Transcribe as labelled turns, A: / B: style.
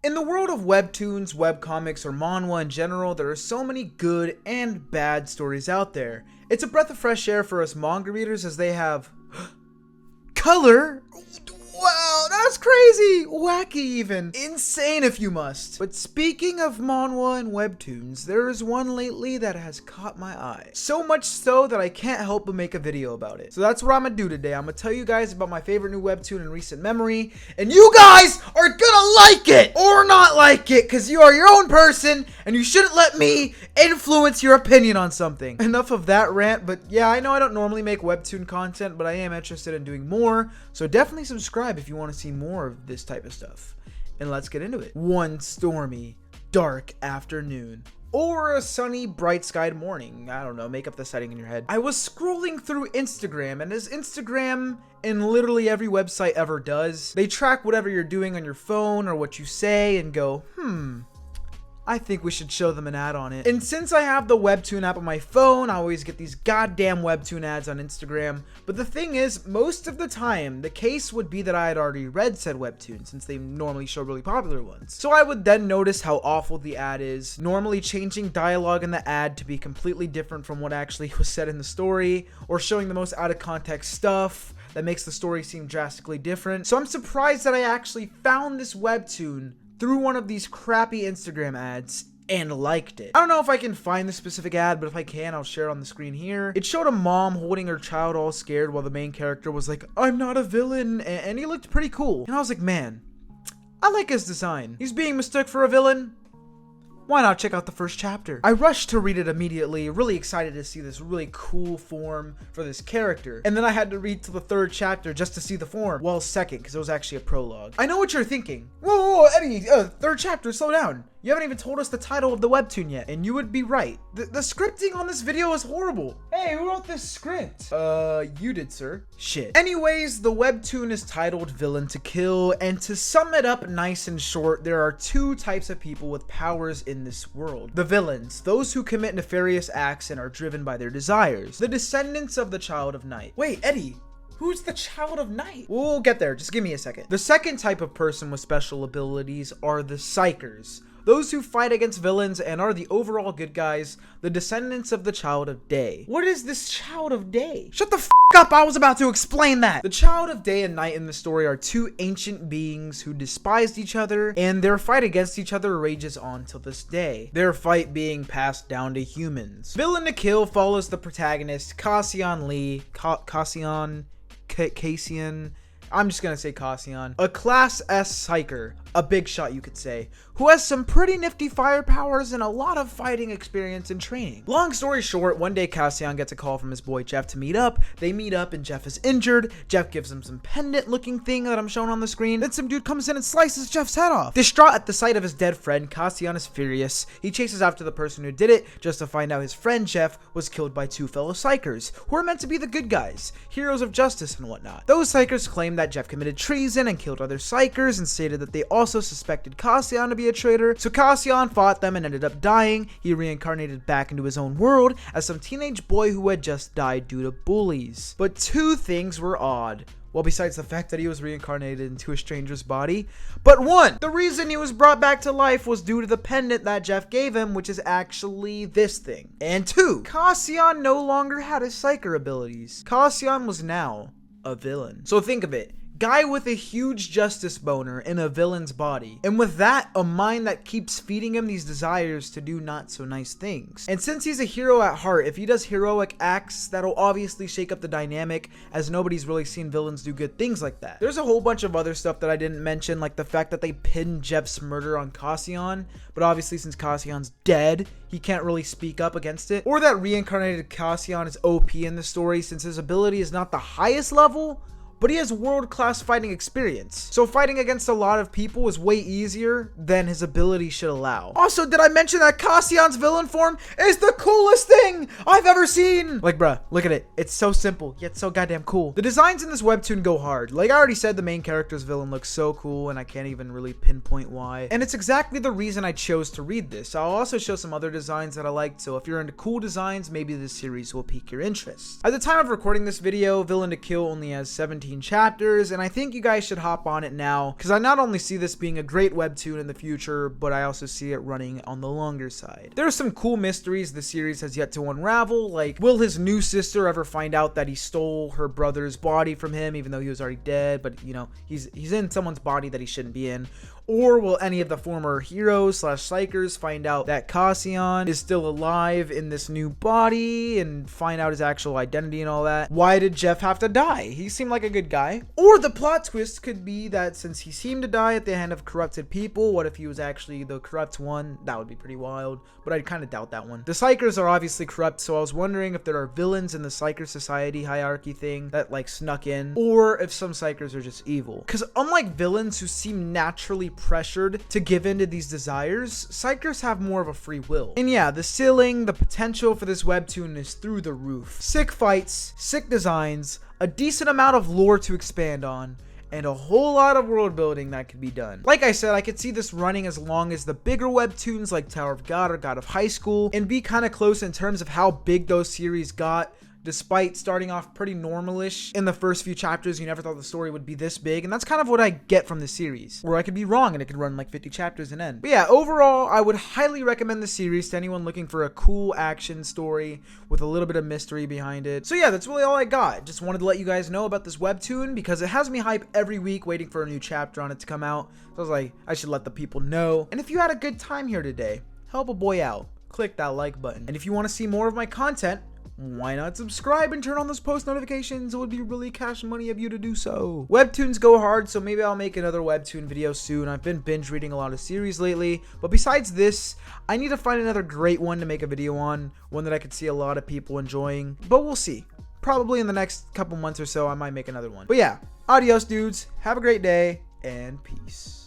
A: In the world of webtoons, webcomics, or manhwa in general, there are so many good and bad stories out there. It's a breath of fresh air for us manga readers as they have color. Wow, that's crazy! Wacky even. Insane if you must. But speaking of manhwa and webtoons, there is one lately that has caught my eye. So much so that I can't help but make a video about it. So that's what I'm gonna do today. I'm gonna tell you guys about my favorite new webtoon in recent memory, and you guys are gonna like it! Or not like it, because you are your own person, and you shouldn't let me influence your opinion on something. Enough of that rant, but yeah, I know I don't normally make webtoon content, but I am interested in doing more, so definitely subscribe if you want to see more of this type of stuff. And let's get into it. One stormy, dark afternoon, or a sunny, bright-skied morning. I don't know, make up the setting in your head. I was scrolling through Instagram, and as Instagram and literally every website ever does, they track whatever you're doing on your phone or what you say and go, I think we should show them an ad on it. And since I have the webtoon app on my phone, I always get these goddamn webtoon ads on Instagram. But the thing is, most of the time, the case would be that I had already read said webtoon, since they normally show really popular ones. So I would then notice how awful the ad is, normally changing dialogue in the ad to be completely different from what actually was said in the story, or showing the most out of context stuff that makes the story seem drastically different. So I'm surprised that I actually found this webtoon through one of these crappy Instagram ads and liked it. I don't know if I can find the specific ad, but if I can, I'll share it on the screen here. It showed a mom holding her child all scared while the main character was like, I'm not a villain, and he looked pretty cool. And I was like, man, I like his design. He's being mistook for a villain. Why not check out the first chapter? I rushed to read it immediately, really excited to see this really cool form for this character. And then I had to read to the third chapter just to see the form. Well, second, because it was actually a prologue. I know what you're thinking. Whoa, Eddie, third chapter, slow down. You haven't even told us the title of the webtoon yet, and you would be right. The scripting on this video is horrible. Hey, who wrote this script? You did, sir. Shit. Anyways, the webtoon is titled Villain to Kill, and to sum it up nice and short, there are two types of people with powers in this world. The villains, those who commit nefarious acts and are driven by their desires. The descendants of the Child of Night. Wait, Eddie. Who's the Child of Night? We'll get there, just give me a second. The second type of person with special abilities are the Psychers. Those who fight against villains and are the overall good guys, the descendants of the Child of Day. What is this Child of Day? Shut the f up, I was about to explain that! The Child of Day and Night in the story are two ancient beings who despised each other, and their fight against each other rages on till this day, their fight being passed down to humans. Villain to Kill follows the protagonist, Cassian Lee, Cassian, I'm just gonna say Cassian, a Class S Psyker, a big shot you could say, who has some pretty nifty fire powers and a lot of fighting experience and training. Long story short, one day Cassian gets a call from his boy Jeff to meet up. They meet up and Jeff is injured. Jeff gives him some pendant looking thing that I'm showing on the screen. Then some dude comes in and slices Jeff's head off. Distraught at the sight of his dead friend, Cassian is furious. He chases after the person who did it just to find out his friend Jeff was killed by two fellow Psychers who are meant to be the good guys, heroes of justice and whatnot. Those Psychers claim that Jeff committed treason and killed other Psychers and stated that they also suspected Cassian to be a traitor, so Cassian fought them and ended up dying. He reincarnated back into his own world as some teenage boy who had just died due to bullies. But two things were odd. Well, besides the fact that he was reincarnated into a stranger's body. But one, the reason he was brought back to life was due to the pendant that Jeff gave him, which is actually this thing. And two, Cassian no longer had his Psyker abilities. Cassian was now a villain. So think of it. Guy with a huge justice boner in a villain's body, and with that, a mind that keeps feeding him these desires to do not so nice things. And since he's a hero at heart, if he does heroic acts, that'll obviously shake up the dynamic, as nobody's really seen villains do good things like that. There's a whole bunch of other stuff that I didn't mention, like the fact that they pinned Jeff's murder on Cassian, but obviously since Cassian's dead, he can't really speak up against it. Or that reincarnated Cassian is OP in the story, since his ability is not the highest level, but he has world-class fighting experience. So fighting against a lot of people is way easier than his ability should allow. Also, did I mention that Cassian's villain form is the coolest thing I've ever seen? Like, bruh, look at it. It's so simple, yet so goddamn cool. The designs in this webtoon go hard. Like I already said, the main character's villain looks so cool, and I can't even really pinpoint why. And it's exactly the reason I chose to read this. I'll also show some other designs that I liked, so if you're into cool designs, maybe this series will pique your interest. At the time of recording this video, Villain to Kill only has 17 15 chapters, and I think you guys should hop on it now, because I not only see this being a great webtoon in the future, but I also see it running on the longer side. There are some cool mysteries the series has yet to unravel, like will his new sister ever find out that he stole her brother's body from him, even though he was already dead, but you know, he's in someone's body that he shouldn't be in? Or will any of the former heroes / psychers find out that Cassian is still alive in this new body and find out his actual identity and all that? Why did Jeff have to die? He seemed like a good guy. Or the plot twist could be that since he seemed to die at the hand of corrupted people, what if he was actually the corrupt one? That would be pretty wild, but I kind of doubt that one. The psychers are obviously corrupt, so I was wondering if there are villains in the psyker society hierarchy thing that like snuck in, or if some psychers are just evil. Because unlike villains who seem naturally pressured to give in to these desires, psychers have more of a free will. And yeah, the ceiling, the potential for this webtoon is through the roof. Sick fights, sick designs, a decent amount of lore to expand on, and a whole lot of world building that could be done. Like I said, I could see this running as long as the bigger webtoons like Tower of God or God of High School, and be kind of close in terms of how big those series got. Despite starting off pretty normalish in the first few chapters, you never thought the story would be this big, and that's kind of what I get from the series. Or I could be wrong and it could run like 50 chapters and end. But yeah, overall, I would highly recommend the series to anyone looking for a cool action story with a little bit of mystery behind it. So yeah, that's really all I got. Just wanted to let you guys know about this webtoon because it has me hype every week waiting for a new chapter on it to come out. So I was like, I should let the people know. And if you had a good time here today, help a boy out. Click that like button. And if you want to see more of my content, why not subscribe and turn on those post notifications? It would be really cash money of you to do so. Webtoons go hard, so maybe I'll make another webtoon video soon. I've been binge reading a lot of series lately, but besides this, I need to find another great one to make a video on, one that I could see a lot of people enjoying, but we'll see. Probably in the next couple months or so, I might make another one. But yeah, adios dudes, have a great day, and peace.